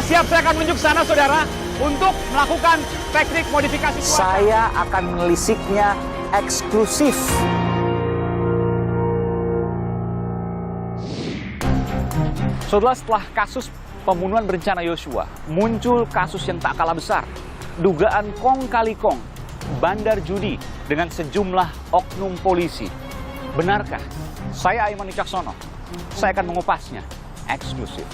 siap, saya akan menunjuk sana, saudara, untuk melakukan teknik modifikasi cuaca. Saya akan menelisiknya eksklusif. Saudara, setelah kasus pembunuhan berencana Yosua, muncul kasus yang tak kalah besar. Dugaan kong kali kong, bandar judi dengan sejumlah oknum polisi. Benarkah? Saya Aiman Wicaksono. Saya akan mengupasnya eksklusif.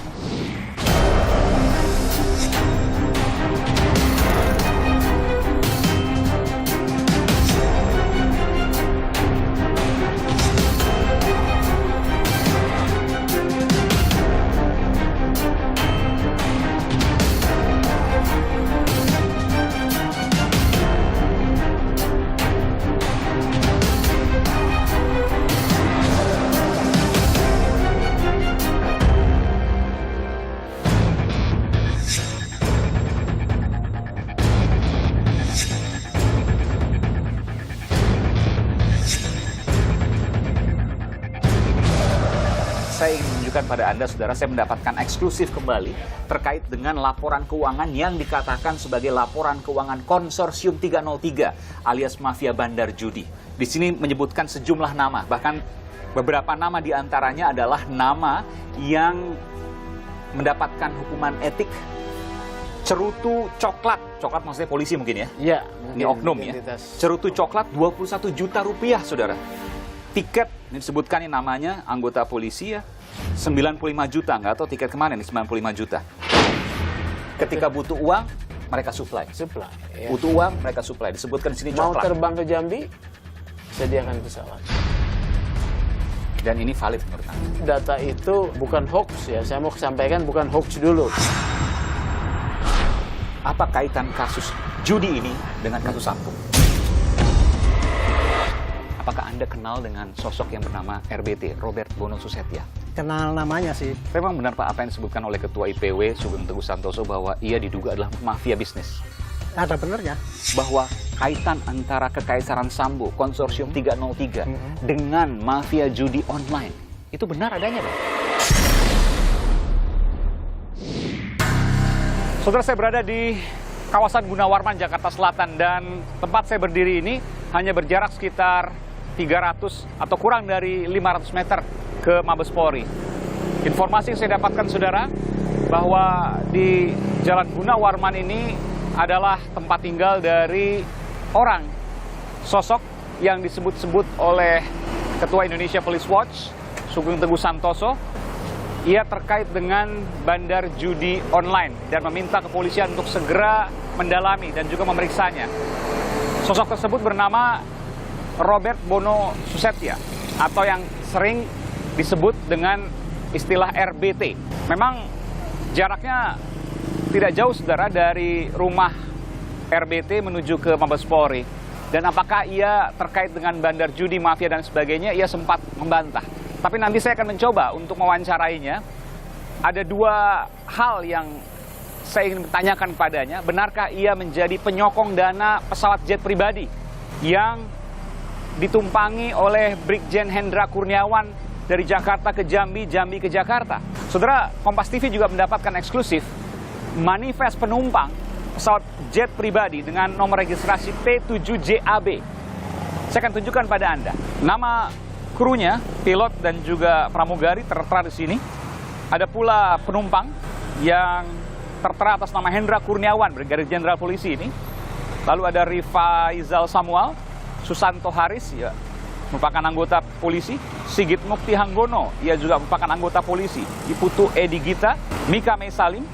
Saya ingin menunjukkan pada Anda, saudara, saya mendapatkan eksklusif kembali terkait dengan laporan keuangan yang dikatakan sebagai laporan keuangan konsorsium 303 alias mafia bandar judi. Di sini menyebutkan sejumlah nama, bahkan beberapa nama diantaranya adalah nama yang mendapatkan hukuman etik cerutu coklat. Coklat maksudnya polisi mungkin ya? Iya. Ini oknum ya. Cerutu coklat 21 juta rupiah, saudara. Tiket, ini disebutkan ini namanya anggota polisi ya, 95 juta, nggak tahu tiket kemana nih 95 juta. Ketika butuh uang, mereka supply. Ya. Butuh uang, mereka supply. Disebutkan di sini Mau coklat. terbang ke Jambi, sediakan pesawat. Dan ini valid menurut Anda? Data itu bukan hoax ya, saya mau sampaikan bukan hoax dulu. Apa kaitan kasus judi ini dengan kasus Sampo? Apakah Anda kenal dengan sosok yang bernama RBT, Robert Bono Susetya? Kenal namanya sih. Memang benar Pak apa yang disebutkan oleh Ketua IPW Sugeng Teguh Santoso bahwa ia diduga adalah mafia bisnis? Ada benernya. Bahwa kaitan antara Kekaisaran Sambo, konsorsium 303 dengan mafia judi online, itu benar adanya, Pak? Saudara, saya berada di kawasan Gunawarman, Jakarta Selatan, dan tempat saya berdiri ini hanya berjarak sekitar 300 atau kurang dari 500 meter ke Mabes Polri. Informasi yang saya dapatkan, saudara, bahwa di Jalan Gunawarman ini adalah tempat tinggal dari orang, sosok yang disebut-sebut oleh Ketua Indonesia Police Watch, Sugeng Teguh Santoso. Ia terkait dengan bandar judi online dan meminta kepolisian untuk segera mendalami dan juga memeriksanya. Sosok tersebut bernama Robert Bono Susetya atau yang sering disebut dengan istilah RBT. Memang jaraknya tidak jauh, saudara, dari rumah RBT menuju ke Mabes Polri. Dan apakah ia terkait dengan bandar judi, mafia dan sebagainya, ia sempat membantah. Tapi nanti saya akan mencoba untuk mewawancarainya. Ada dua hal yang saya ingin bertanyakan kepadanya. Benarkah ia menjadi penyokong dana pesawat jet pribadi yang ditumpangi oleh Brigjen Hendra Kurniawan dari Jakarta ke Jambi, Jambi ke Jakarta? Saudara, Kompas TV juga mendapatkan eksklusif manifest penumpang pesawat jet pribadi dengan nomor registrasi P7JAB. Saya akan tunjukkan pada Anda. Nama krunya, pilot dan juga pramugari tertera di sini. Ada pula penumpang yang tertera atas nama Hendra Kurniawan, Brigadir Jenderal Polisi ini. Lalu ada Rifaizal Samuel, Susanto Haris, ya, merupakan anggota polisi. Sigit Mukti Hanggono, ia juga merupakan anggota polisi. Iputu Edi Gita, Mika Mesalim,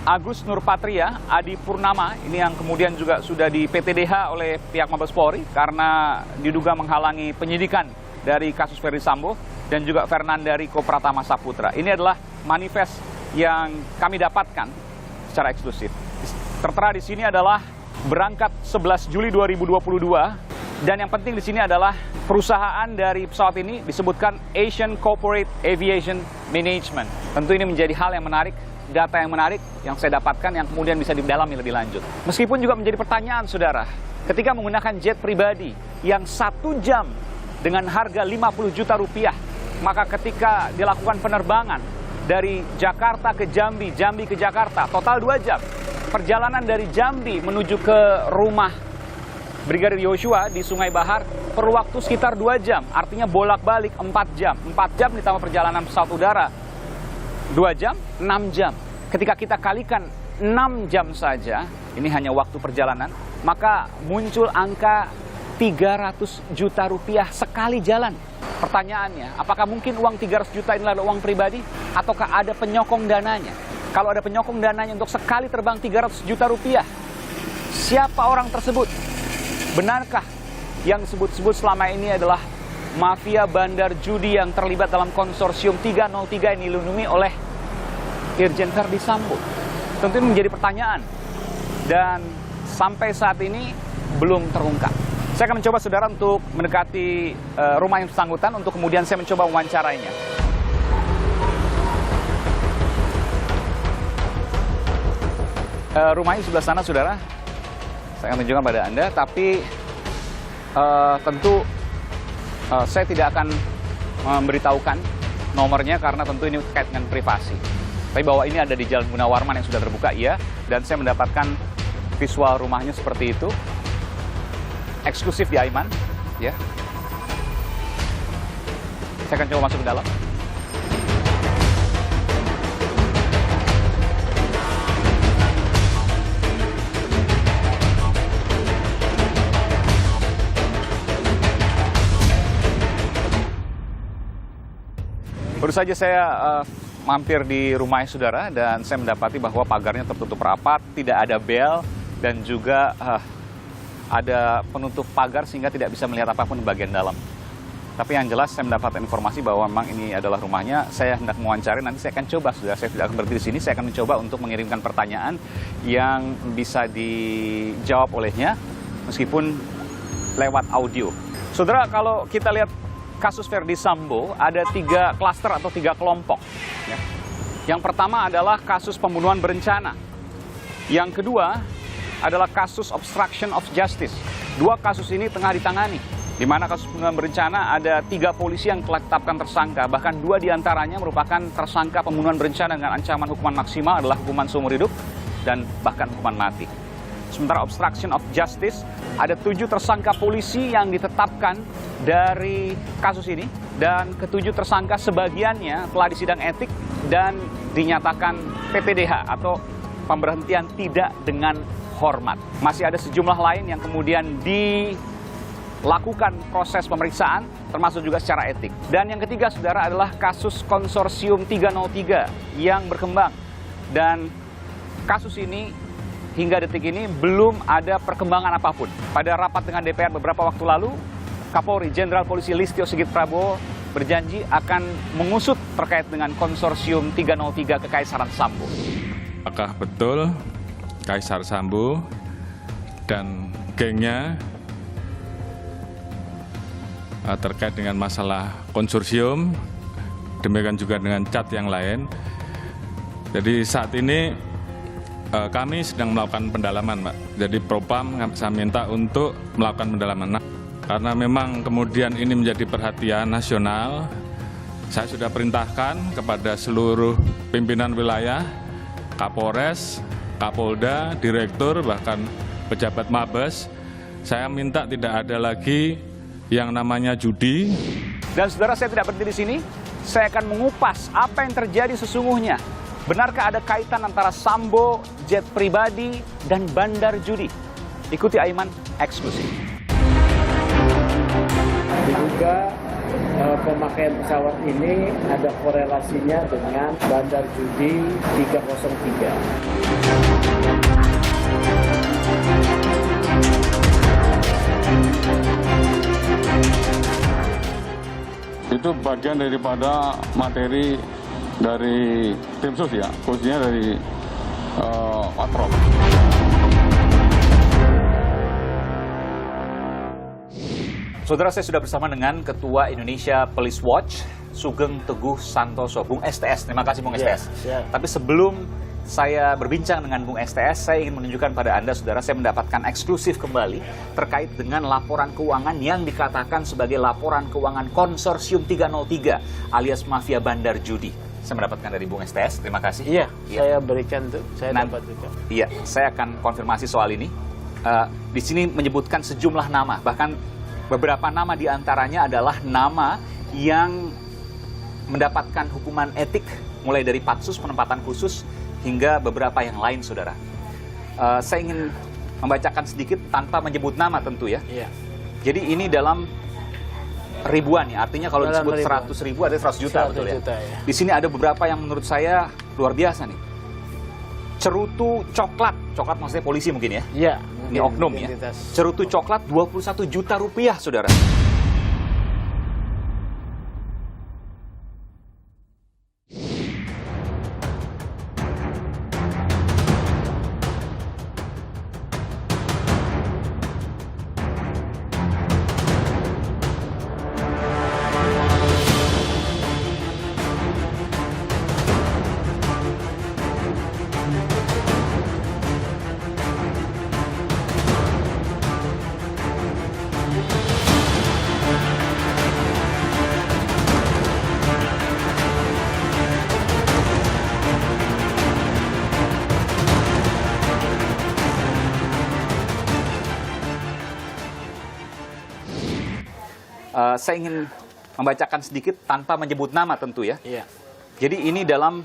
Agus Nurpatria, Adi Purnama, ini yang kemudian juga sudah di PTDH oleh pihak Mabes Polri karena diduga menghalangi penyidikan dari kasus Ferdi Sambo, dan juga Fernanda Riko Pratama Saputra. Ini adalah manifest yang kami dapatkan secara eksklusif. Tertera di sini adalah berangkat 11 Juli 2022, dan yang penting di sini adalah perusahaan dari pesawat ini disebutkan Asian Corporate Aviation Management. Tentu ini menjadi hal yang menarik, data yang menarik yang saya dapatkan yang kemudian bisa didalami lebih lanjut. Meskipun juga menjadi pertanyaan, saudara, ketika menggunakan jet pribadi yang 1 jam dengan harga 50 juta rupiah, maka ketika dilakukan penerbangan dari Jakarta ke Jambi, Jambi ke Jakarta, total 2 jam. Perjalanan dari Jambi menuju ke rumah Brigadir Yosua di Sungai Bahar perlu waktu sekitar 2 jam, artinya bolak-balik 4 jam. 4 jam ditambah perjalanan pesawat udara 2 jam, 6 jam. Ketika kita kalikan 6 jam saja, ini hanya waktu perjalanan, maka muncul angka 300 juta rupiah sekali jalan. Pertanyaannya, apakah mungkin uang 300 juta ini adalah uang pribadi? Ataukah ada penyokong dananya? Kalau ada penyokong dananya untuk sekali terbang 300 juta rupiah, siapa orang tersebut? Benarkah yang disebut-sebut selama ini adalah mafia bandar judi yang terlibat dalam konsorsium 303 yang dilindungi oleh Irjen Verdi Sambo? Tentu ini menjadi pertanyaan dan sampai saat ini belum terungkap. Saya akan mencoba saudara untuk mendekati rumah yang bersangkutan untuk kemudian saya mencoba mewawancarainya. Rumahnya sebelah sana saudara, saya akan tunjukkan pada Anda, tapi tentu saya tidak akan memberitahukan nomornya karena tentu ini terkait dengan privasi. Tapi bahwa ini ada di Jalan Gunawarman yang sudah terbuka, iya. Dan saya mendapatkan visual rumahnya seperti itu. Eksklusif di Aiman, ya. Saya akan coba masuk ke dalam. Baru saja saya mampir di rumahnya saudara dan saya mendapati bahwa pagarnya tertutup rapat, tidak ada bel dan juga ada penutup pagar sehingga tidak bisa melihat apapun di bagian dalam. Tapi yang jelas saya mendapat informasi bahwa memang ini adalah rumahnya. Saya hendak mewawancari, nanti saya akan coba, saudara. Saya tidak akan berhenti di sini, saya akan mencoba untuk mengirimkan pertanyaan yang bisa dijawab olehnya meskipun lewat audio. Saudara, kalau kita lihat kasus Verdi Sambo ada 3 klaster atau 3 kelompok. Ya. Yang pertama adalah kasus pembunuhan berencana. Yang kedua adalah kasus obstruction of justice. 2 kasus ini tengah ditangani. Di mana kasus pembunuhan berencana ada 3 polisi yang telah ditetapkan tersangka. Bahkan 2 diantaranya merupakan tersangka pembunuhan berencana dengan ancaman hukuman maksimal adalah hukuman seumur hidup dan bahkan hukuman mati. Sementara obstruction of justice, ada 7 tersangka polisi yang ditetapkan dari kasus ini. Dan ke-7 tersangka sebagiannya telah disidang etik dan dinyatakan PPDH atau pemberhentian tidak dengan hormat. Masih ada sejumlah lain yang kemudian dilakukan proses pemeriksaan, termasuk juga secara etik. Dan yang ketiga, saudara, adalah kasus konsorsium 303 yang berkembang. Dan kasus ini hingga detik ini belum ada perkembangan apapun. Pada rapat dengan DPR beberapa waktu lalu, Kapolri Jenderal Polisi Listio Sigit Prabowo berjanji akan mengusut terkait dengan konsorsium 303 Kekaisaran Sambo. Apakah betul Kaisar Sambo dan gengnya terkait dengan masalah konsorsium, demikian juga dengan cat yang lain. Jadi saat ini kami sedang melakukan pendalaman, Pak. Jadi Propam saya minta untuk melakukan pendalaman. Karena memang kemudian ini menjadi perhatian nasional, saya sudah perintahkan kepada seluruh pimpinan wilayah, Kapolres, Kapolda, Direktur, bahkan pejabat Mabes, saya minta tidak ada lagi yang namanya judi. Dan saudara, saya tidak berhenti di sini, saya akan mengupas apa yang terjadi sesungguhnya. Benarkah ada kaitan antara Sambo, jet pribadi, dan bandar judi? Ikuti Aiman eksklusif. Diduga pemakaian pesawat ini ada korelasinya dengan bandar judi 303. Itu bagian daripada materi dari tim sus ya, khususnya dari patrol. Saudara, saya sudah bersama dengan Ketua Indonesia Police Watch, Sugeng Teguh Santoso, Bung STS. Terima kasih Bung STS. Tapi sebelum saya berbincang dengan Bung STS, saya ingin menunjukkan pada Anda, saudara, saya mendapatkan eksklusif kembali terkait dengan laporan keuangan yang dikatakan sebagai laporan keuangan konsorsium 303 alias mafia bandar judi. saya mendapatkan dari Bung STS. Terima kasih. Iya, saya berikan tuh, saya dapat juga. Iya, saya akan konfirmasi soal ini. Di sini menyebutkan sejumlah nama, bahkan beberapa nama diantaranya adalah nama yang mendapatkan hukuman etik, mulai dari patsus, penempatan khusus, hingga beberapa yang lain, saudara. Saya ingin membacakan sedikit tanpa menyebut nama tentu ya. Iya. Jadi ini dalam ribuan ya, artinya kalau Dalam disebut ribuan. 100 ribu ada 100 juta, 100 betul ya? juta, ya. Di sini ada beberapa yang menurut saya luar biasa nih. Cerutu coklat, coklat maksudnya polisi mungkin ya? Iya. Ini oknum ya. Cerutu coklat 21 juta rupiah, saudara. Saya ingin membacakan sedikit tanpa menyebut nama tentu ya. Iya. Jadi ini dalam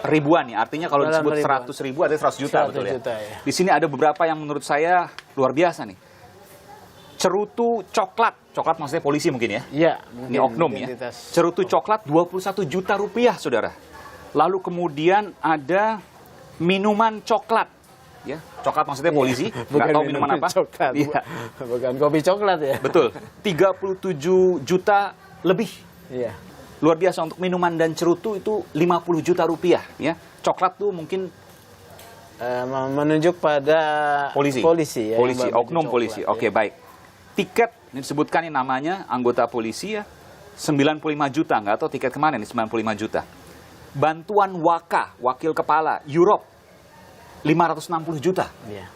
ribuan ya, artinya kalau Dalam disebut ribuan. 100 ribu ada 100 juta, 100 betul ya? juta, ya. Di sini ada beberapa yang menurut saya luar biasa nih. Cerutu coklat, coklat maksudnya polisi mungkin ya? Iya. Ini oknum ya. Cerutu coklat 21 juta rupiah, saudara. Lalu kemudian ada minuman coklat. Ya, coklat maksudnya polisi, nggak tahu minuman apa. Coklat, Iya. bukan kopi coklat ya. Betul, 37 juta lebih. Iya. Luar biasa untuk minuman dan cerutu itu 50 juta rupiah. Ya, coklat tuh mungkin Menunjuk pada polisi. ya. Polisi, yang oknum coklat, polisi. ya. Oke, baik. Tiket, ini disebutkan ini namanya anggota polisi ya, 95 juta, nggak tahu tiket kemana nih 95 juta. Bantuan Waka, wakil kepala, Europe, 560 juta. Iya.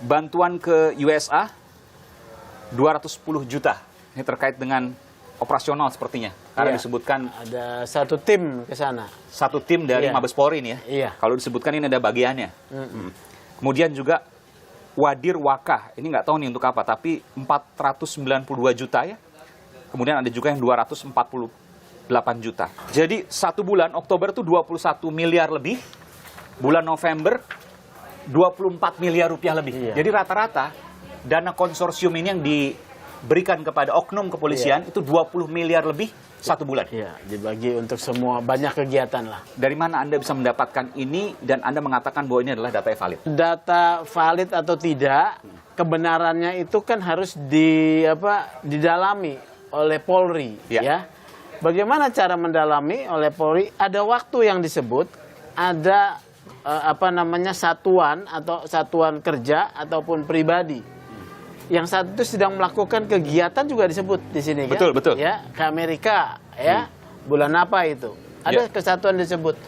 Bantuan ke USA, 210 juta. Ini terkait dengan operasional sepertinya. Karena Iya. disebutkan Ada satu tim ke sana. satu tim dari Iya. Mabes Polri ini ya. Iya. Kalau disebutkan ini ada bagiannya. Kemudian juga Wadir Waka, ini nggak tahu nih untuk apa, tapi 492 juta ya. Kemudian ada juga yang 248 juta. Jadi satu bulan, Oktober itu 21 miliar lebih, bulan November 24 miliar rupiah lebih. Iya. Jadi rata-rata dana konsorsium ini yang diberikan kepada oknum kepolisian itu 20 miliar lebih satu bulan. Iya, dibagi untuk semua, banyak kegiatan lah. Dari mana Anda bisa mendapatkan ini dan Anda mengatakan bahwa ini adalah data yang valid? Data valid atau tidak, kebenarannya itu kan harus didalami oleh Polri, Ya. ya. Bagaimana cara mendalami oleh Polri? Ada waktu yang disebut, ada satuan atau satuan kerja ataupun pribadi. Yang satu itu sedang melakukan kegiatan juga disebut di sini, Betul, kan? betul. Ya, ke Amerika, ya. Bulan apa itu? Ada Ya. kesatuan disebut.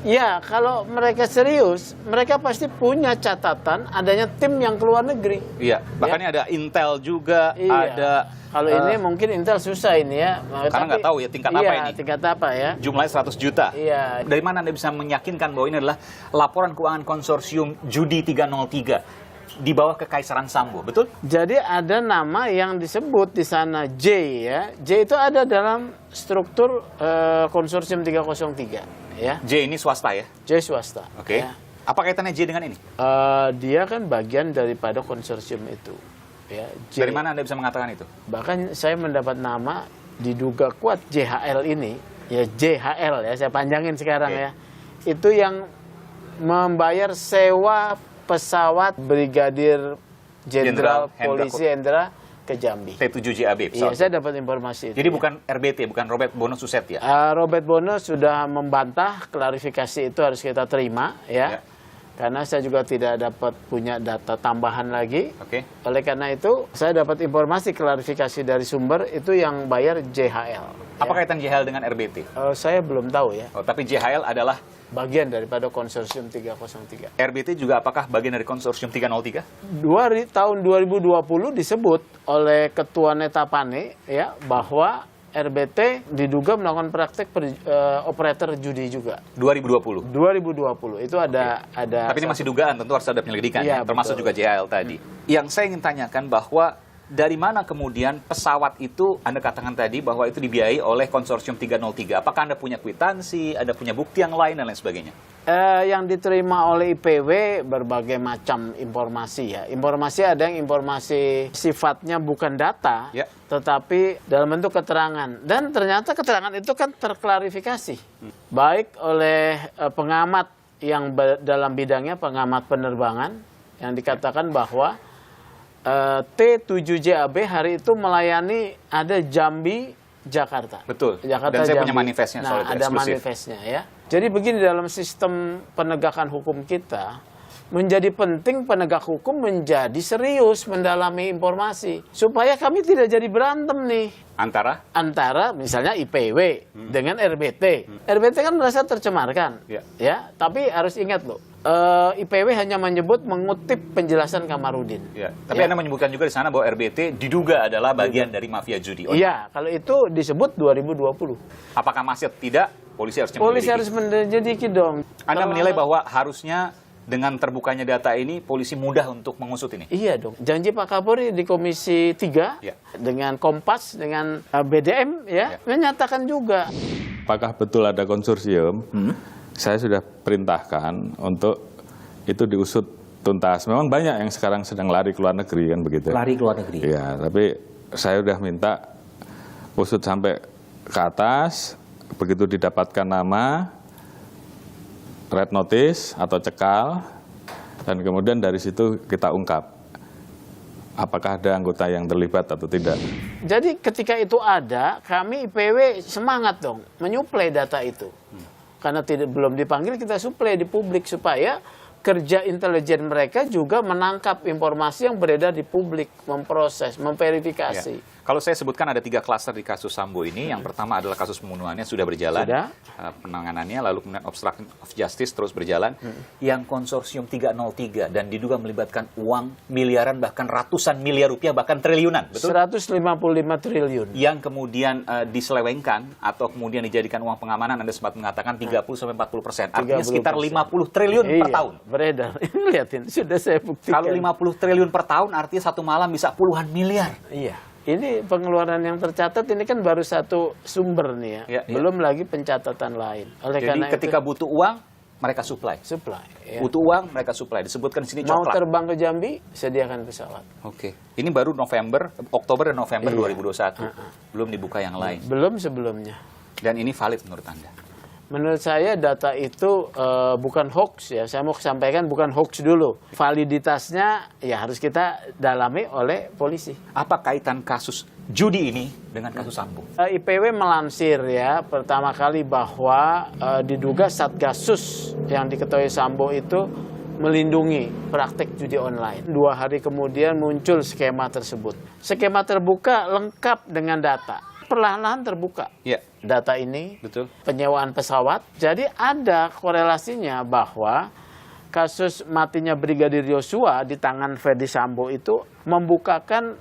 Ya, kalau mereka serius, mereka pasti punya catatan adanya tim yang keluar negeri. Iya, bahkan ini ada Intel juga, Iya. ada Kalau ini mungkin Intel susah ini ya. Karena nggak tahu ya tingkat apa ini. Tingkat apa ya? jumlahnya 100 juta. Iya. Dari mana Anda bisa meyakinkan bahwa ini adalah laporan keuangan konsorsium Judi 303 di bawah Kekaisaran Sambo, betul? Jadi ada nama yang disebut di sana J ya. J itu ada dalam struktur konsorsium 303 ya. J ini swasta ya? J swasta. Oke. Ya. Apa kaitannya J dengan ini? Dia kan bagian daripada konsorsium itu. Ya, J. Dari mana Anda bisa mengatakan itu? Bahkan saya mendapat nama diduga kuat JHL ini, ya JHL ya, saya panjangin sekarang Oke. ya. Itu yang membayar sewa pesawat Brigadir Jenderal Hendra Polisi Hendra ke Jambi. T7JAB. Iya, saya dapat informasi itu. Jadi ya. bukan RBT, bukan Robert Bono Suset ya? Robert Bono sudah membantah, klarifikasi itu harus kita terima ya. Ya. Karena saya juga tidak dapat punya data tambahan lagi. Oke. Oleh karena itu, saya dapat informasi klarifikasi dari sumber itu yang bayar JHL. Apa ya. kaitan JHL dengan RBT? Saya belum tahu ya. Oh, tapi JHL adalah Bagian daripada konsorsium 303. RBT juga apakah bagian dari konsorsium 303? Tahun 2020 disebut oleh Ketua Netapane ya bahwa RBT diduga melakukan praktek operator judi juga. 2020. 2020 itu ada. Tapi ini masih dugaan, tentu harus ada penyelidikan, Iya, termasuk betul. juga JHL tadi. Yang saya ingin tanyakan bahwa dari mana kemudian pesawat itu, Anda katakan tadi bahwa itu dibiayai oleh konsorsium 303. Apakah Anda punya kwitansi, Anda punya bukti yang lain, dan lain sebagainya? Yang diterima oleh IPW berbagai macam informasi ya. Informasi ada yang informasi sifatnya bukan data, Ya. tetapi dalam bentuk keterangan. Dan ternyata keterangan itu kan terklarifikasi. Baik oleh pengamat yang dalam bidangnya, pengamat penerbangan, yang dikatakan bahwa T7JAB hari itu melayani ada Jambi, Jakarta. Betul. Jakarta, Dan saya Jambi. punya manifestnya soal itu, ada eksklusif. manifestnya ya. Jadi begini, dalam sistem penegakan hukum kita, menjadi penting penegak hukum menjadi serius mendalami informasi supaya kami tidak jadi berantem nih antara misalnya IPW dengan RBT. RBT kan merasa tercemarkan, ya. Tapi harus ingat loh, IPW hanya mengutip penjelasan Kamarudin. Ya. Tapi Anda menyebutkan juga di sana bahwa RBT diduga adalah bagian dari mafia judi. Iya, kalau itu disebut 2020. Apakah masih tidak? Polisi harus menyelidiki dong. Anda menilai bahwa harusnya dengan terbukanya data ini, polisi mudah untuk mengusut ini? Iya dong. Janji Pak Kapolri di Komisi 3 dengan Kompas, dengan BDM menyatakan juga. Apakah betul ada konsorsium? Saya sudah perintahkan untuk itu diusut tuntas. Memang banyak yang sekarang sedang lari ke luar negeri kan begitu. Lari ke luar negeri. Iya, tapi saya sudah minta usut sampai ke atas. Begitu didapatkan nama, red notice atau cekal, dan kemudian dari situ kita ungkap apakah ada anggota yang terlibat atau tidak. Jadi ketika itu ada, kami IPW semangat dong menyuplai data itu. Karena belum dipanggil, kita suplai di publik supaya kerja intelijen mereka juga menangkap informasi yang beredar di publik, memproses, memverifikasi. Ya. Kalau saya sebutkan ada 3 klaster di kasus Sambo ini. Yang pertama adalah kasus pembunuhannya sudah berjalan. Penanganannya, lalu kemudian obstruction of justice terus berjalan. Yang konsorsium 303 dan diduga melibatkan uang miliaran, bahkan ratusan miliar rupiah, bahkan triliunan. Betul? 155 triliun. Yang kemudian diselewengkan atau kemudian dijadikan uang pengamanan, Anda sempat mengatakan 30-40%. Artinya sekitar 50 triliun per tahun. Beredar. Lihatin, sudah saya buktikan. Kalau 50 triliun per tahun artinya satu malam bisa puluhan miliar. Iya. Ini pengeluaran yang tercatat ini kan baru satu sumber nih ya. Belum lagi pencatatan lain. Oleh Jadi karena ketika butuh uang, mereka supply. Ya. Butuh uang, mereka supply. Disebutkan di sini mau coklat. terbang ke Jambi, sediakan pesawat. Oke. Ini baru Oktober dan November 2021. Belum dibuka yang lain. Belum sebelumnya. Dan ini valid menurut Anda? Menurut saya data itu bukan hoax ya. Saya mau sampaikan bukan hoax dulu. Validitasnya ya harus kita dalami oleh polisi. Apa kaitan kasus judi ini dengan kasus Sambo? IPW melansir ya pertama kali bahwa diduga Satgasus yang diketahui Sambo itu melindungi praktek judi online. 2 hari kemudian muncul skema tersebut. Skema terbuka lengkap dengan data. Perlahan-lahan terbuka data ini, penyewaan pesawat. Jadi ada korelasinya bahwa kasus matinya Brigadir Yosua di tangan Ferdy Sambo itu membukakan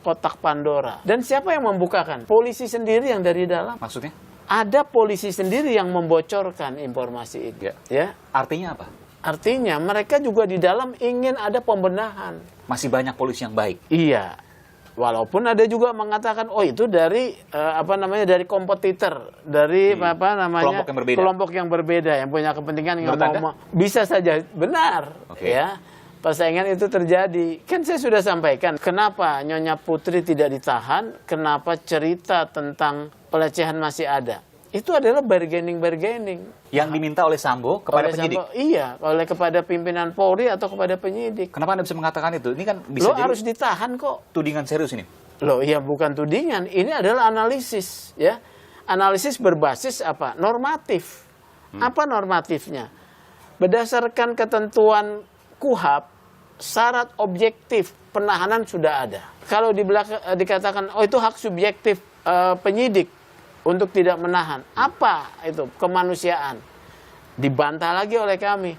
kotak Pandora. Dan siapa yang membukakan? Polisi sendiri yang dari dalam. Maksudnya? Ada polisi sendiri yang membocorkan informasi ini. Ya. Artinya apa? Artinya mereka juga di dalam ingin ada pembenahan. Masih banyak polisi yang baik? Iya. Walaupun ada juga mengatakan, oh itu dari dari kompetitor, dari kelompok yang berbeda yang punya kepentingan yang mau bisa saja benar, ya. Persaingan itu terjadi. Kan saya sudah sampaikan, kenapa Nyonya Putri tidak ditahan, kenapa cerita tentang pelecehan masih ada. Itu adalah bargaining. Yang diminta oleh Sambo kepada penyidik? Iya, kepada pimpinan Polri atau kepada penyidik. Kenapa Anda bisa mengatakan itu? Ini kan bisa jadi harus ditahan kok. Tudingan serius ini? Iya bukan tudingan, ini adalah analisis ya. Analisis berbasis apa? Normatif. Apa normatifnya? Berdasarkan ketentuan KUHAP, syarat objektif penahanan sudah ada. Kalau dikatakan itu hak subjektif penyidik untuk tidak menahan. Apa itu? Kemanusiaan. Dibantah lagi oleh kami.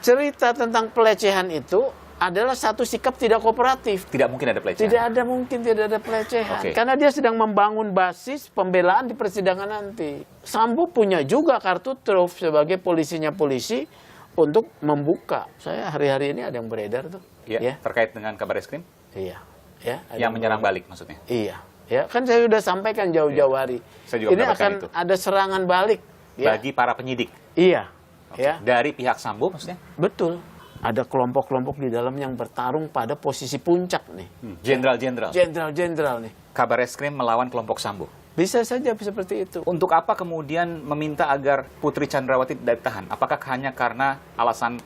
Cerita tentang pelecehan itu adalah satu sikap tidak kooperatif. Tidak mungkin ada pelecehan. Tidak ada mungkin tidak ada pelecehan. Oke. Karena dia sedang membangun basis pembelaan di persidangan nanti. Sambo punya juga kartu truf sebagai polisinya polisi untuk membuka. Saya hari-hari ini ada yang beredar tuh. Ya, terkait dengan kabar eskrim Iya. Ya, ada yang menyerang balik maksudnya. Iya. Ya, kan saya sudah sampaikan jauh-jauh hari. Saya juga Ini mendapatkan akan itu. ada serangan balik. Ya. Bagi para penyidik. Iya. Oke. Ya. Dari pihak Sambo maksudnya? Betul. Ada kelompok-kelompok di dalam yang bertarung pada posisi puncak nih. Jenderal-jenderal. Jenderal-jenderal nih. Kabar eskrim melawan kelompok Sambo. Bisa saja seperti itu. Untuk apa kemudian meminta agar Putri Chandrawati tidak ditahan? Apakah hanya karena alasan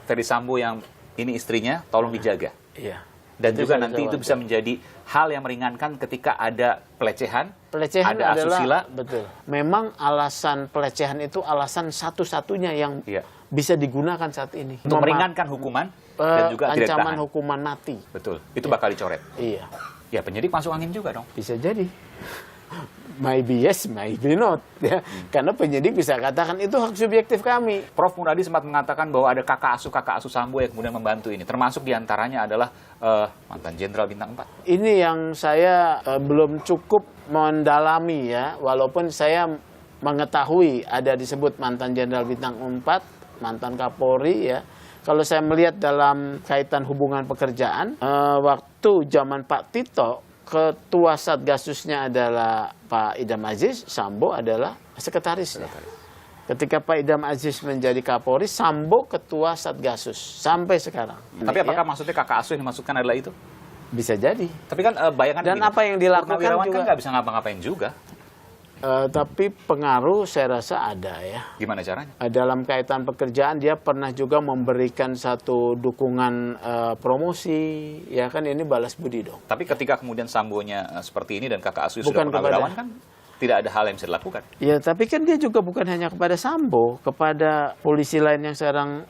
Ferdy Sambo yang ini istrinya, tolong dijaga? Iya. Dan Itu juga saya nanti itu khawatir. bisa menjadi hal yang meringankan ketika ada pelecehan, Pelecehan ada adalah asusila. betul. Memang alasan pelecehan itu alasan satu-satunya yang Iya. bisa digunakan saat ini. Untuk meringankan hukuman dan juga tidak ancaman ditahan. hukuman mati. Betul, itu bakal dicoret. Iya. Ya penyidik masuk angin juga dong. Bisa jadi. Maybe yes, maybe not. Ya. Karena penyidik bisa katakan itu hak subjektif kami. Prof Muradi sempat mengatakan bahwa ada kakak asuh Sambo yang kemudian membantu ini. Termasuk diantaranya adalah mantan Jenderal Bintang 4. Ini yang saya belum cukup mendalami ya. Walaupun saya mengetahui ada disebut mantan Jenderal Bintang 4, mantan Kapolri ya. Kalau saya melihat dalam kaitan hubungan pekerjaan, waktu zaman Pak Tito, ketua Satgasusnya adalah Pak Idam Aziz, Sambo adalah sekretarisnya. Ketika Pak Idam Aziz menjadi Kapolri, Sambo ketua Satgasus sampai sekarang. Tapi apakah maksudnya kakak asuh yang dimaksudkan adalah itu? Bisa jadi. Tapi kan bayangan Dan apa yang dilakukan Purnawirawan juga kan nggak bisa ngapa-ngapain juga. tapi pengaruh saya rasa ada ya. Gimana caranya? Dalam kaitan pekerjaan dia pernah juga memberikan satu dukungan promosi, ya kan ini balas budi dong. Tapi ketika kemudian Sambonya seperti ini dan kakak asuh Bukan sudah Purnawirawan kan tidak ada hal yang bisa dilakukan. Ya tapi kan dia juga bukan hanya kepada Sambo, kepada polisi lain yang sekarang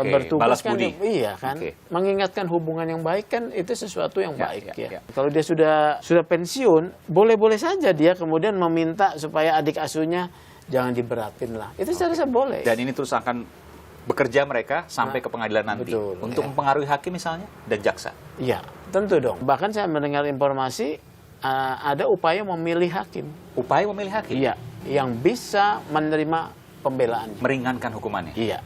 bertugas balas kan, budi. iya kan, mengingatkan hubungan yang baik kan itu sesuatu yang baik ya. ya. Kalau dia sudah pensiun, boleh-boleh saja dia kemudian meminta supaya adik asuhnya jangan diberatin lah. Itu saya rasa boleh. Dan ini terus akan bekerja mereka sampai ke pengadilan nanti betul, untuk mempengaruhi hakim misalnya dan jaksa. Iya, tentu dong. Bahkan saya mendengar informasi ada upaya memilih hakim. Upaya memilih hakim? Iya, yang bisa menerima pembelaan. Meringankan hukumannya? Iya.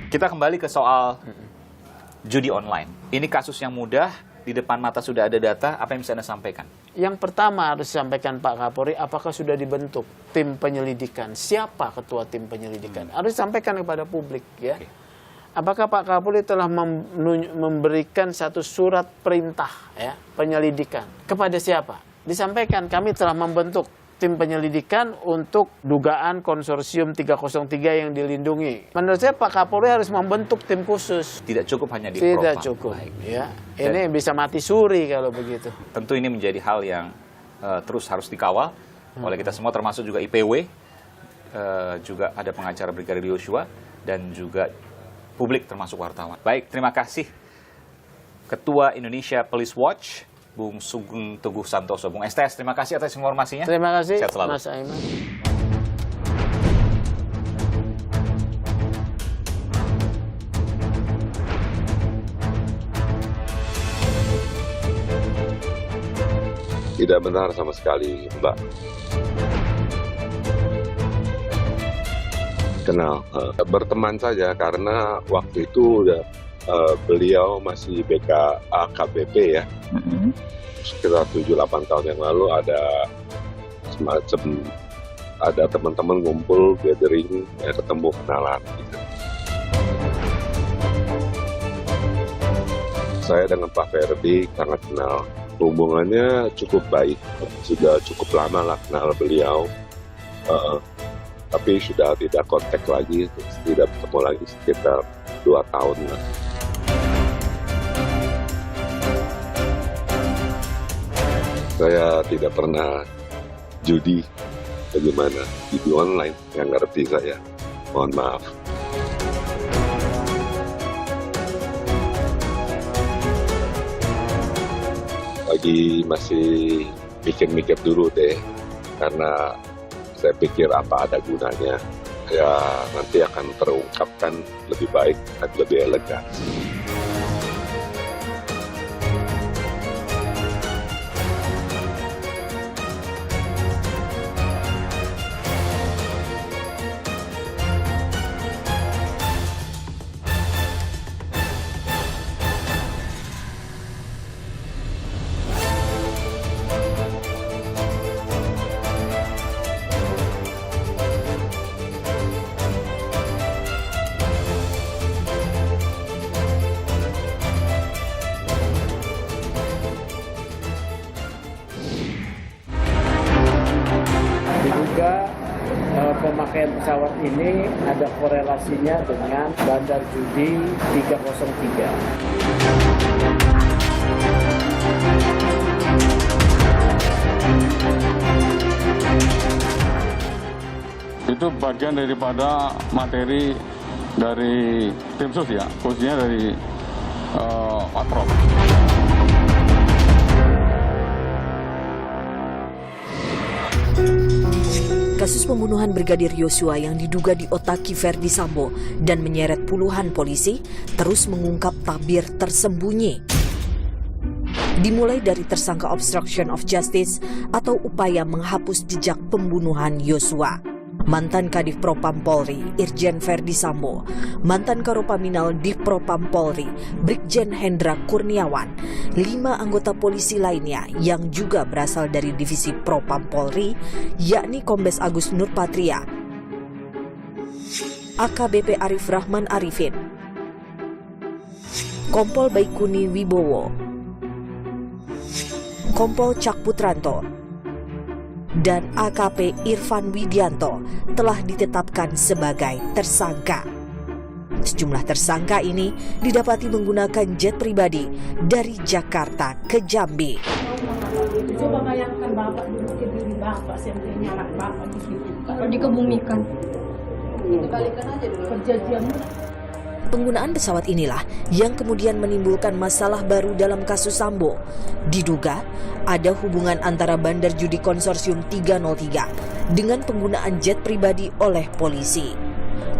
Kita kembali ke soal judi online. Ini kasus yang mudah, di depan mata sudah ada data, apa yang bisa Anda sampaikan? Yang pertama harus disampaikan Pak Kapolri, apakah sudah dibentuk tim penyelidikan? Siapa ketua tim penyelidikan? Harus disampaikan kepada publik ya. Apakah Pak Kapolri telah memberikan satu surat perintah ya, penyelidikan kepada siapa? Disampaikan kami telah membentuk tim penyelidikan untuk dugaan konsorsium 303 yang dilindungi. Menurut saya Pak Kapolri harus membentuk tim khusus. Tidak cukup hanya di Tidak propam. cukup. Baik. Ya, ini bisa mati suri kalau begitu. Tentu ini menjadi hal yang terus harus dikawal oleh kita semua, termasuk juga IPW, juga ada pengacara Brigadir Yosua, dan juga publik termasuk wartawan. Baik, terima kasih Ketua Indonesia Police Watch, Bung Sugeng Teguh Santoso. Bung STS, terima kasih atas informasinya. Terima kasih Sehat selalu. Mas Aiman. Tidak benar sama sekali, Mbak. Kenal, berteman saja karena waktu itu udah beliau masih BKAKBP ya. Sekitar 7-8 tahun yang lalu ada semacam ada teman-teman ngumpul gathering ya, ketemu kenalan gitu. Saya dengan Pak Ferdy sangat kenal, hubungannya cukup baik, sudah cukup lama lah kenal beliau, tapi sudah tidak kontak lagi, tidak bertemu lagi sekitar 2 tahun lah. Saya tidak pernah judi, bagaimana judi online, yang ngerti saya, mohon maaf. Lagi masih mikir-mikir dulu deh, karena saya pikir apa ada gunanya ya nanti akan terungkapkan lebih baik dan lebih elegan. Diduga pemakaian pesawat ini ada korelasinya dengan bandar judi 303. Itu bagian daripada materi dari tim sus ya, khususnya dari Patrol. Kasus pembunuhan Brigadir Yosua yang diduga diotaki Verdi Sambo dan menyeret puluhan polisi terus mengungkap tabir tersembunyi. Dimulai dari tersangka obstruction of justice atau upaya menghapus jejak pembunuhan Yosua. Mantan Kadif Propam Polri, Irjen Verdi Sambo, mantan Karopaminal Divpropam Polri, Brigjen Hendra Kurniawan, 5 anggota polisi lainnya yang juga berasal dari divisi Propam Polri, yakni Kombes Agus Nurpatria, AKBP Arif Rahman Arifin, Kompol Baikuni Wibowo, Kompol Cak Putranto, dan AKP Irfan Widianto telah ditetapkan sebagai tersangka. Sejumlah tersangka ini didapati menggunakan jet pribadi dari Jakarta ke Jambi. Coba bayangkan bapak duduk di diri bapak, sentenya anak bapak di situ. Kalau dikebumikan, dibalikan aja dulu perjanjiannya. Penggunaan pesawat inilah yang kemudian menimbulkan masalah baru dalam kasus Sambo. Diduga ada hubungan antara Bandar Judi Konsorsium 303 dengan penggunaan jet pribadi oleh polisi.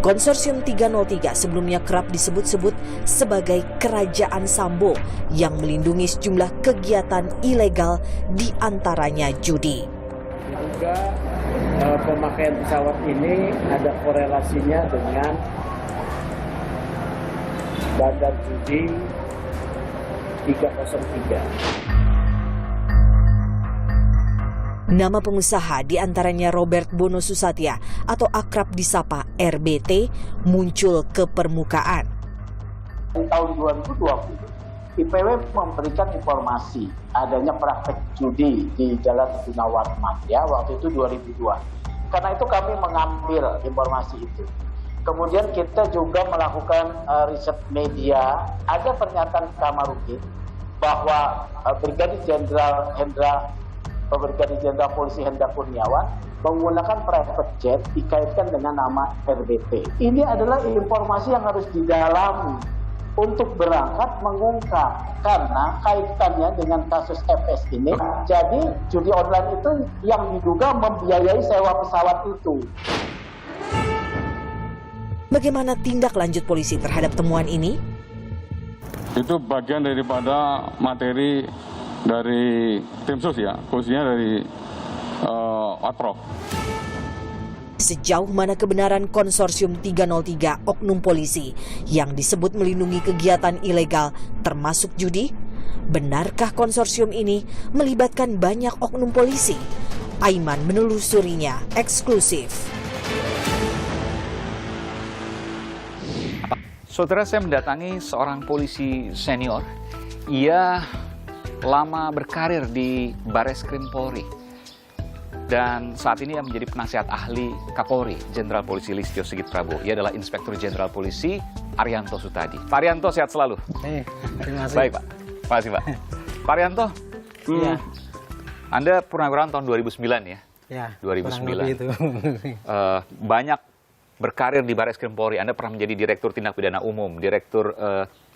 Konsorsium 303 sebelumnya kerap disebut-sebut sebagai kerajaan Sambo yang melindungi sejumlah kegiatan ilegal di antaranya judi. Diduga pemakaian pesawat ini ada korelasinya dengan bandar judi 303. Nama pengusaha diantaranya Robert Bono Susatya atau akrab disapa RBT muncul ke permukaan. Di tahun 2020, IPW memberikan informasi adanya praktek judi di Jalan Gunawarman, ya, waktu itu 2002. Karena itu kami mengambil informasi itu. Kemudian kita juga melakukan riset media. Ada pernyataan Kamarudin bahwa Brigadir Jenderal Polisi Hendra Kurniawan menggunakan private jet dikaitkan dengan nama RBT. Ini adalah informasi yang harus didalami untuk berangkat mengungkap karena kaitannya dengan kasus FS ini. Jadi judi online itu yang diduga membiayai sewa pesawat itu. Bagaimana tindak lanjut polisi terhadap temuan ini? Itu bagian daripada materi dari tim sus ya, khususnya dari Patrol. Sejauh mana kebenaran konsorsium 303 oknum polisi yang disebut melindungi kegiatan ilegal termasuk judi? Benarkah konsorsium ini melibatkan banyak oknum polisi? Aiman menelusurinya eksklusif. Saudara, saya mendatangi seorang polisi senior. Ia lama berkarir di Bareskrim Polri. Dan saat ini ia menjadi penasihat ahli Kapolri, Jenderal Polisi Listio Sigit Prabowo. Ia adalah Inspektur Jenderal Polisi Arianto Sutadi. Pak Arianto, sehat selalu. Terima kasih. Baik, Pak. Terima kasih, Pak. Pak Arianto, Iya. Anda purnawirawan tahun 2009 ya? Ya, 2009. itu. Banyak berkarir di Bareskrim Polri. Anda pernah menjadi Direktur Tindak Pidana Umum, Direktur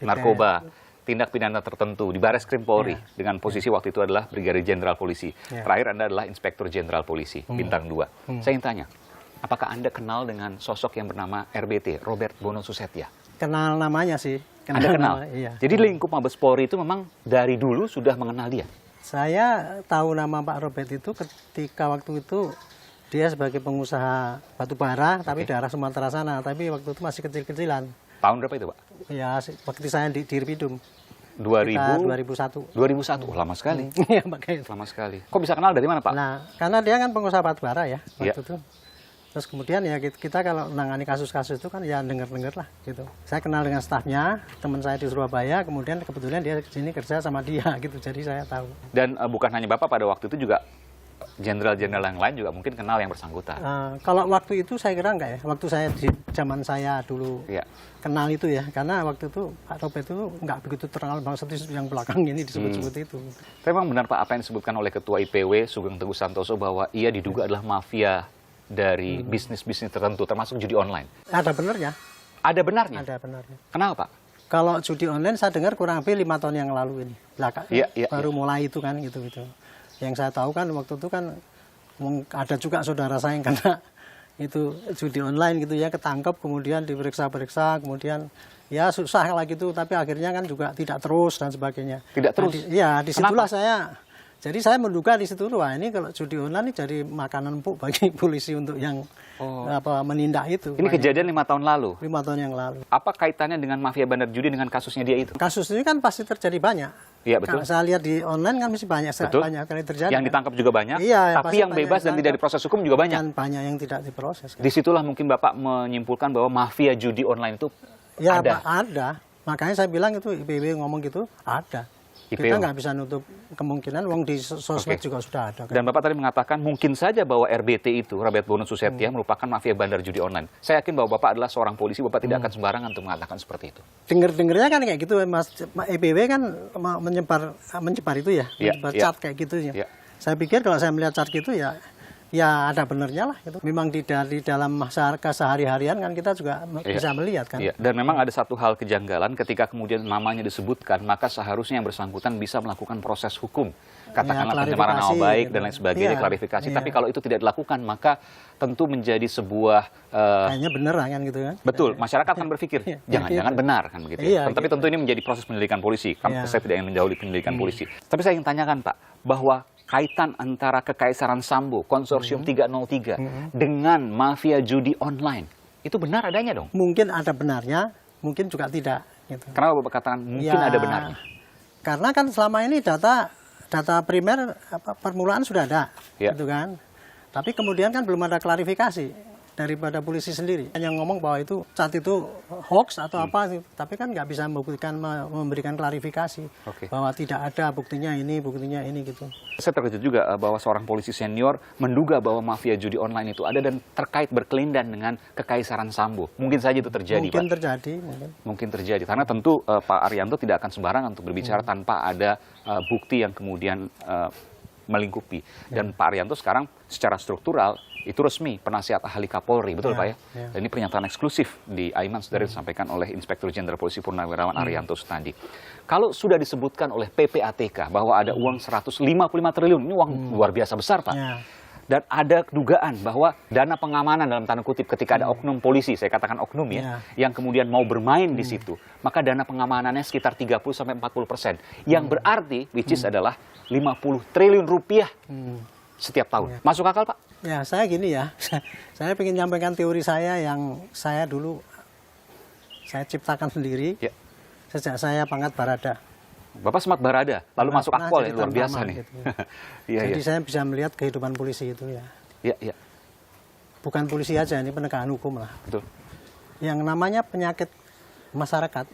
Narkoba, Tindak Pidana Tertentu di Bareskrim Polri. Dengan posisi waktu itu adalah Brigadir Jenderal Polisi. Terakhir Anda adalah Inspektur Jenderal Polisi, Bintang 2. Saya ingin tanya, Apakah Anda kenal dengan sosok yang bernama RBT, Robert Bono Susetya? Kenal namanya sih. Anda kenal? Iya. Jadi lingkup Mabes Polri itu memang dari dulu sudah mengenal dia? Saya tahu nama Pak Robert itu ketika waktu itu dia sebagai pengusaha batu bara, tapi daerah Sumatera sana. Tapi waktu itu masih kecil-kecilan. Tahun berapa itu, Pak? Ya, waktu saya di Dirpidum. 2001. 2001, lama sekali. Iya, makanya. Lama sekali. Kok bisa kenal dari mana, Pak? Nah, karena dia kan pengusaha batu bara ya waktu Iya. itu. Terus kemudian ya kita kalau menangani kasus-kasus itu kan ya denger-denger lah gitu. Saya kenal dengan stafnya, teman saya di Surabaya, kemudian kebetulan dia di sini kerja sama dia gitu. Jadi saya tahu. Dan bukan hanya Bapak, pada waktu itu juga jenderal-jenderal yang lain juga mungkin kenal yang bersangkutan. Kalau waktu itu saya kira enggak ya. Waktu saya di zaman saya dulu Iya. kenal itu ya, karena waktu itu Pak Robert itu nggak begitu terkenal banget seperti yang belakang ini disebut-sebut itu. Tapi memang benar Pak, apa yang disebutkan oleh Ketua IPW Sugeng Teguh Santoso bahwa ia diduga adalah mafia dari bisnis-bisnis tertentu, termasuk judi online. Ada benarnya? Ada benarnya? Ada benarnya. Kenapa Pak? Kalau judi online saya dengar kurang lebih 5 tahun yang lalu ini. Baru mulai itu kan gitu-gitu. Yang saya tahu kan waktu itu kan ada juga saudara saya yang kena itu judi online gitu ya, ketangkep kemudian diperiksa-periksa, kemudian ya susah lah gitu, tapi akhirnya kan juga tidak terus dan sebagainya. Tidak terus? Iya, disitulah jadi saya menduga di situ, wah ini kalau judi online ini jadi makanan empuk bagi polisi untuk yang menindak itu. Ini kejadian 5 tahun lalu? 5 tahun yang lalu. Apa kaitannya dengan mafia bandar judi dengan kasusnya dia itu? Kasus ini kan pasti terjadi banyak. Iya, betul. Saya lihat di online kan masih banyak kali terjadi. Yang ditangkap juga banyak, iya, tapi yang bebas dan tidak diproses hukum juga banyak. Dan banyak yang tidak diproses. Kan. Disitulah mungkin Bapak menyimpulkan bahwa mafia judi online itu ya, ada. Ada. Makanya saya bilang itu IPW ngomong gitu, ada. Kita nggak bisa nutup kemungkinan, wong di sosmed juga sudah ada. Kan? Dan Bapak tadi mengatakan mungkin saja bahwa RBT itu, Robert Bono Susetya, merupakan mafia bandar judi online. Saya yakin bahwa Bapak adalah seorang polisi, Bapak tidak akan sembarangan untuk mengatakan seperti itu. Dengar-dengarnya kan kayak gitu, Mas. IPW kan menyebar itu ya, menyebar cat kayak gitu ya. Saya pikir kalau saya melihat cat gitu ya ada benernya lah. Gitu. Memang di dalam masyarakat sehari-harian kan kita juga bisa melihat kan. Iya. Dan memang ada satu hal kejanggalan ketika kemudian namanya disebutkan, maka seharusnya yang bersangkutan bisa melakukan proses hukum. Katakanlah pencemaran nama baik dan lain sebagainya, klarifikasi. Tapi kalau itu tidak dilakukan, maka tentu menjadi sebuah... kayaknya bener kan gitu kan. Betul, masyarakat akan berpikir, jangan-jangan benar kan begitu. Tapi tentu ini menjadi proses penyelidikan polisi. Saya tidak ingin menjauhi penyelidikan polisi. Tapi saya ingin tanyakan Pak, bahwa kaitan antara Kekaisaran Sambo, Konsorsium 303, dengan mafia judi online, itu benar adanya dong? Mungkin ada benarnya, mungkin juga tidak. Gitu. Kenapa Bapak katakan mungkin ada benarnya? Karena kan selama ini data primer permulaan sudah ada, gitu kan. Tapi kemudian kan belum ada klarifikasi daripada polisi sendiri. Yang ngomong bahwa itu cat itu hoax atau apa, tapi kan nggak bisa memberikan klarifikasi bahwa tidak ada buktinya ini gitu. Saya terkejut juga bahwa seorang polisi senior menduga bahwa mafia judi online itu ada dan terkait berkelindan dengan Kekaisaran Sambo. Mungkin saja itu terjadi, mungkin Pak. Mungkin terjadi. Karena tentu Pak Arianto tidak akan sembarangan untuk berbicara tanpa ada bukti yang kemudian melingkupi. Dan Pak Arianto sekarang secara struktural itu resmi penasihat ahli Kapolri, betul Pak ya? Dan ini pernyataan eksklusif di Aiman sudah disampaikan oleh Inspektur Jenderal Polisi Purnawirawan Arianto Sutandi. Kalau sudah disebutkan oleh PPATK bahwa ada uang 155 triliun, ini uang luar biasa besar Pak. Dan ada dugaan bahwa dana pengamanan dalam tanda kutip ketika ada oknum polisi, saya katakan oknum ya, yang kemudian mau bermain di situ, maka dana pengamanannya sekitar 30-40%. Yang berarti, which is adalah 50 triliun rupiah setiap tahun. Masuk akal Pak? Ya, saya gini ya, saya ingin menyampaikan teori saya yang saya dulu saya ciptakan sendiri sejak saya pangkat Barada. Bapak sempat Barada, lalu masuk Akpol ya, luar biasa nih. Gitu. Jadi saya bisa melihat kehidupan polisi itu ya. Iya. Bukan polisi aja, ini penegakan hukum lah. Betul. Yang namanya penyakit masyarakat,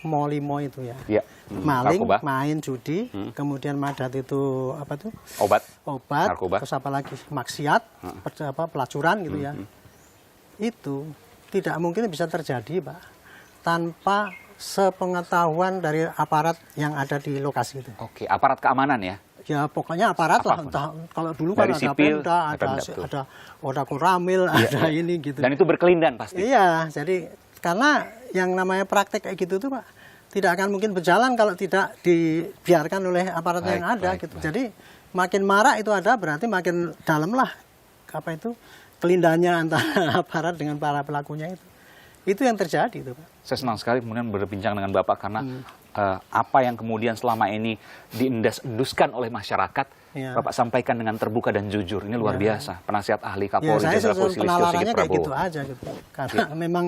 molimo itu ya. Iya. Maling, main judi, kemudian madat itu apa tuh? Obat, narkoba. Terus apa lagi? Maksiat, pelacuran gitu ya. Itu tidak mungkin bisa terjadi, Pak, tanpa sepengetahuan dari aparat yang ada di lokasi itu. Oke, aparat keamanan ya? Ya pokoknya aparat lah. Entah, kalau dulu dari kan ada sipil, Pemda, ada Oda Koramil, ada ini gitu. Dan itu berkelindan pasti? Iya, jadi karena yang namanya praktek kayak gitu tuh Pak, tidak akan mungkin berjalan kalau tidak dibiarkan oleh aparat yang ada gitu. Jadi makin marak itu ada berarti makin dalam lah apa itu kelindahannya antara aparat dengan para pelakunya itu yang terjadi itu, Pak. Saya senang sekali kemudian berbincang dengan Bapak karena apa yang kemudian selama ini diendus-enduskan oleh masyarakat, Bapak sampaikan dengan terbuka dan jujur. Ini luar biasa. Penasihat ahli Kapolri Jenderal Polisi Listio Sigit penalarannya kayak Prabowo. gitu aja gitu. Karena memang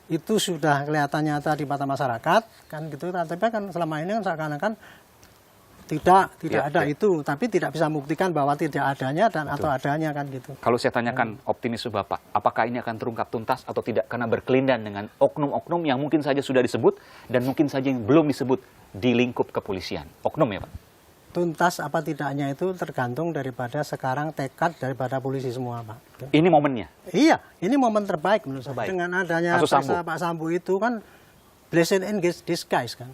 itu sudah kelihatan nyata di mata masyarakat kan gitu. Tapi kan selama ini kan seakan-akan tidak ada itu, tapi tidak bisa membuktikan bahwa tidak adanya dan atau adanya kan gitu. Kalau saya tanyakan optimisme Bapak, apakah ini akan terungkap tuntas atau tidak karena berkelindan dengan oknum-oknum yang mungkin saja sudah disebut dan mungkin saja yang belum disebut di lingkup kepolisian. Oknum ya Pak? Tuntas apa tidaknya itu tergantung daripada sekarang tekad daripada polisi semua, Pak. Ini momennya? Iya, ini momen terbaik menurut saya. Dengan adanya Pak Sambo itu kan blessing in disguise kan.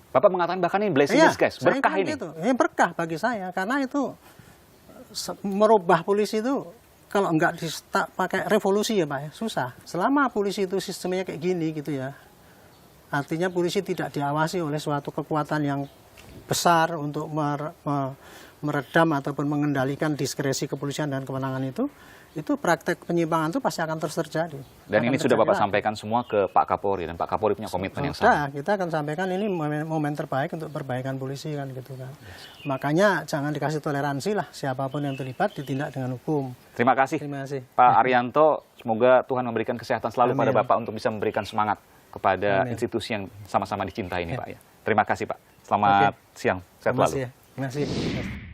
Bapak mengatakan bahkan ini blessing in disguise, berkah ini. Ini berkah bagi saya, karena itu merubah polisi itu kalau enggak pakai revolusi ya Pak, ya, susah. Selama polisi itu sistemnya kayak gini gitu ya, artinya polisi tidak diawasi oleh suatu kekuatan yang besar untuk meredam ataupun mengendalikan diskresi kepolisian dan kewenangan itu praktek penyimpangan itu pasti akan terus terjadi. Dan ini sudah Bapak sampaikan semua ke Pak Kapolri, dan Pak Kapolri punya komitmen yang sama. Kita akan sampaikan ini momen terbaik untuk perbaikan polisi kan gitu kan. Makanya jangan dikasih toleransi lah, siapapun yang terlibat ditindak dengan hukum. Terima kasih. Pak Arianto, semoga Tuhan memberikan kesehatan selalu pada Bapak untuk bisa memberikan semangat kepada institusi yang sama-sama dicintai ini Pak ya. Terima kasih Pak. Selamat siang, sehat selalu. Terima kasih.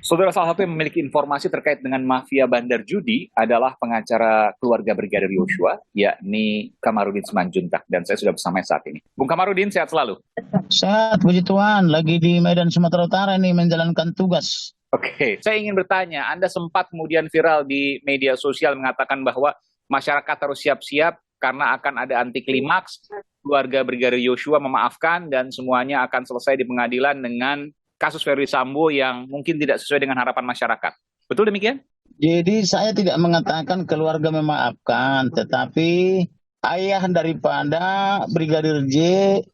Saudara, salah satu yang memiliki informasi terkait dengan mafia bandar judi adalah pengacara keluarga Brigadir Yosua, yakni Kamarudin Simanjuntak. Dan saya sudah bersama saat ini. Bung Kamarudin, sehat selalu. Sehat, puji Tuhan. Lagi di Medan, Sumatera Utara ini menjalankan tugas. Oke, saya ingin bertanya, Anda sempat kemudian viral di media sosial mengatakan bahwa masyarakat harus siap-siap karena akan ada anti klimaks, keluarga Brigadir Yosua memaafkan, dan semuanya akan selesai di pengadilan dengan kasus Verdi Sambo yang mungkin tidak sesuai dengan harapan masyarakat. Betul demikian? Jadi saya tidak mengatakan keluarga memaafkan, tetapi ayah daripada Brigadir J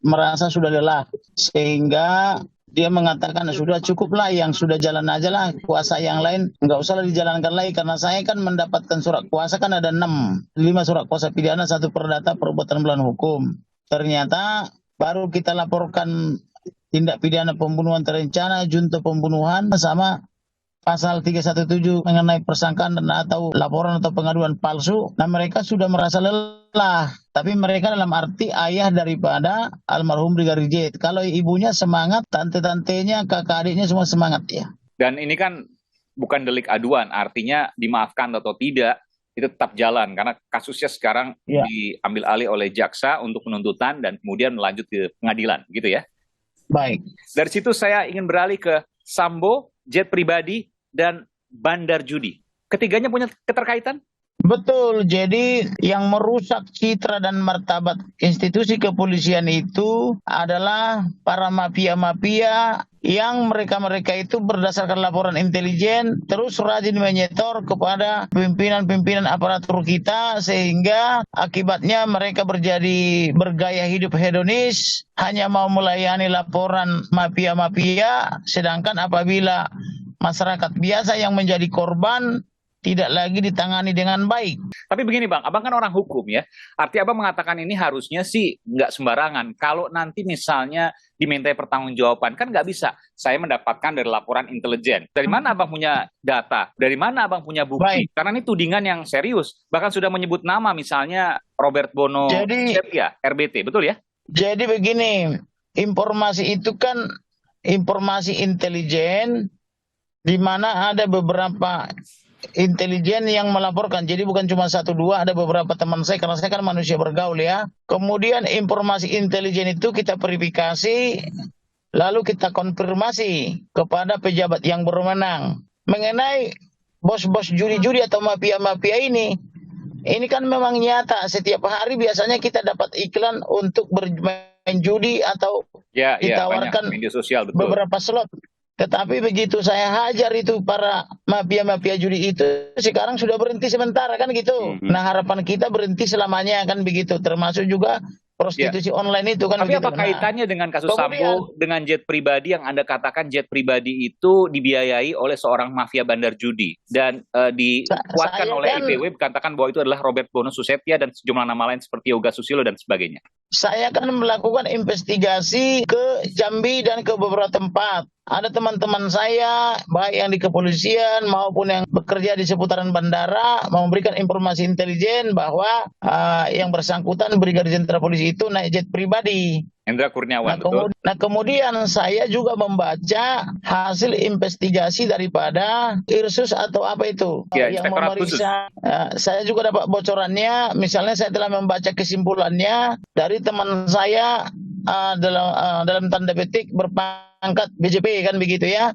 merasa sudah lelah, sehingga dia mengatakan sudah cukuplah, yang sudah jalan aja lah, kuasa yang lain nggak usah dijalankan lagi, karena saya kan mendapatkan surat kuasa kan ada 5 surat kuasa pidana, 1 perdata, perbuatan melawan hukum. Ternyata baru kita laporkan tindak pidana pembunuhan terencana, junta pembunuhan, sama pasal 317 mengenai persangkaan dan atau laporan atau pengaduan palsu. Nah, mereka sudah merasa lelah, tapi mereka dalam arti ayah daripada almarhum Brigadir J. Kalau ibunya semangat, tante-tantenya, kakak adiknya semua semangat ya. Dan ini kan bukan delik aduan, artinya dimaafkan atau tidak, itu tetap jalan, karena kasusnya sekarang diambil alih oleh jaksa untuk penuntutan dan kemudian melanjut ke pengadilan, gitu ya? Baik. Dari situ saya ingin beralih ke Sambo, jet pribadi, dan bandar judi. Ketiganya punya keterkaitan? Betul, jadi yang merusak citra dan martabat institusi kepolisian itu adalah para mafia-mafia yang mereka itu berdasarkan laporan intelijen terus rajin menyetor kepada pimpinan-pimpinan aparatur kita, sehingga akibatnya mereka bergaya hidup hedonis, hanya mau melayani laporan mafia-mafia, sedangkan apabila masyarakat biasa yang menjadi korban tidak lagi ditangani dengan baik. Tapi begini Bang, Abang kan orang hukum ya. Arti Abang mengatakan ini harusnya sih nggak sembarangan. Kalau nanti misalnya dimintai pertanggungjawaban, kan nggak bisa. Saya mendapatkan dari laporan intelijen. Dari mana Abang punya data? Dari mana Abang punya bukti? Baik. Karena ini tudingan yang serius. Bahkan sudah menyebut nama, misalnya Robert Bono Setia, RBT, betul ya? Jadi begini, informasi itu kan informasi intelijen, di mana ada beberapa intelijen yang melaporkan. Jadi bukan cuma 1-2, ada beberapa teman saya, karena saya kan manusia bergaul ya. Kemudian informasi intelijen itu kita verifikasi, lalu kita konfirmasi kepada pejabat yang berwenang mengenai bos-bos judi-judi atau mafia-mafia ini. Ini kan memang nyata, setiap hari biasanya kita dapat iklan untuk bermain judi atau ditawarkan media sosial, betul. Beberapa slot. Tetapi begitu saya hajar itu para mafia-mafia judi itu, sekarang sudah berhenti sementara kan gitu. Nah, harapan kita berhenti selamanya kan begitu. Termasuk juga prostitusi online itu kan. Tapi begitu. apa kaitannya dengan kasus kemudian- Sambo dengan jet pribadi yang Anda katakan jet pribadi itu dibiayai oleh seorang mafia bandar judi dan dikuatkan saya oleh kan- IPW dikatakan bahwa itu adalah Robert Bono Susetya dan sejumlah nama lain seperti Yoga Susilo dan sebagainya. Saya akan melakukan investigasi ke Jambi dan ke beberapa tempat. Ada teman-teman saya, baik yang di kepolisian maupun yang bekerja di seputaran bandara, memberikan informasi intelijen bahwa yang bersangkutan Brigadir Jenderal Polisi itu naik jet pribadi. Hendra Kurniawan, betul? Kemudian saya juga membaca hasil investigasi daripada Irsus atau apa itu Ya, yang Inspektorat memeriksa. Saya juga dapat bocorannya. Misalnya saya telah membaca kesimpulannya dari teman saya dalam tanda petik berpangkat BJP kan begitu ya,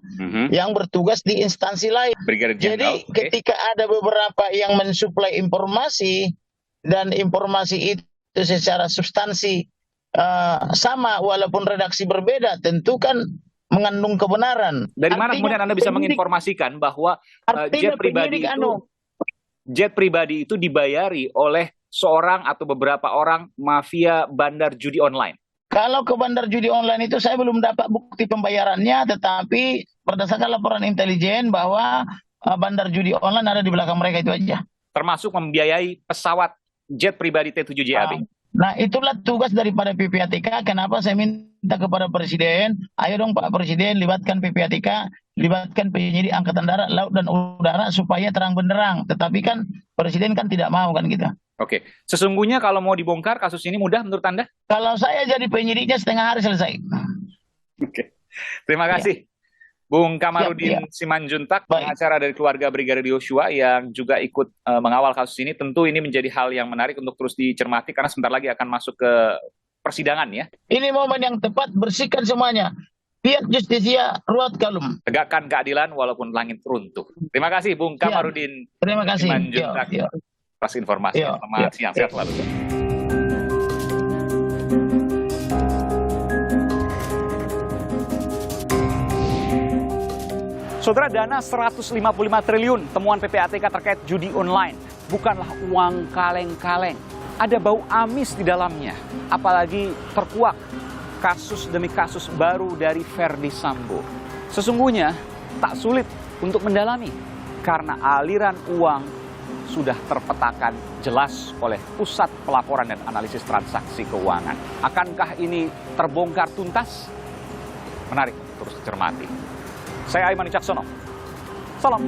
yang bertugas di instansi lain. Brigadir Jenderal, Jadi ketika ada beberapa yang mensuplai informasi dan informasi itu secara substansi sama walaupun redaksi berbeda, tentu kan mengandung kebenaran. Dari mana kemudian Anda bisa menginformasikan bahwa jet pribadi itu dibayari oleh seorang atau beberapa orang mafia bandar judi online? Kalau ke bandar judi online itu saya belum dapat bukti pembayarannya, tetapi berdasarkan laporan intelijen bahwa bandar judi online ada di belakang mereka itu aja. Termasuk membiayai pesawat jet pribadi T7JAB. Nah itulah tugas daripada PPATK. Kenapa saya minta kepada Presiden, ayo dong Pak Presiden libatkan PPATK, libatkan penyidik Angkatan Darat, Laut dan Udara supaya terang benderang. Tetapi kan Presiden kan tidak mau kan gitu. Oke, sesungguhnya kalau mau dibongkar kasus ini mudah menurut Anda? Kalau saya jadi penyidiknya setengah hari selesai. Oke, terima kasih. Bung Kamarudin Simanjuntak, pengacara dari keluarga Brigadir Yosua yang juga ikut mengawal kasus ini. Tentu ini menjadi hal yang menarik untuk terus dicermati karena sebentar lagi akan masuk ke persidangan ya. Ini momen yang tepat, bersihkan semuanya. Biar justisia ruat kalum. Tegakkan keadilan walaupun langit runtuh. Terima kasih Bung Kamarudin Simanjuntak atas informasi. Selamat siang, sehat selalu. Saudara, dana 155 triliun temuan PPATK terkait judi online bukanlah uang kaleng-kaleng. Ada bau amis di dalamnya, apalagi terkuak kasus demi kasus baru dari Verdi Sambo. Sesungguhnya tak sulit untuk mendalami karena aliran uang sudah terpetakan jelas oleh Pusat Pelaporan dan Analisis Transaksi Keuangan. Akankah ini terbongkar tuntas? Menarik terus dicermati. Saya Aiman Wicaksono. Salam.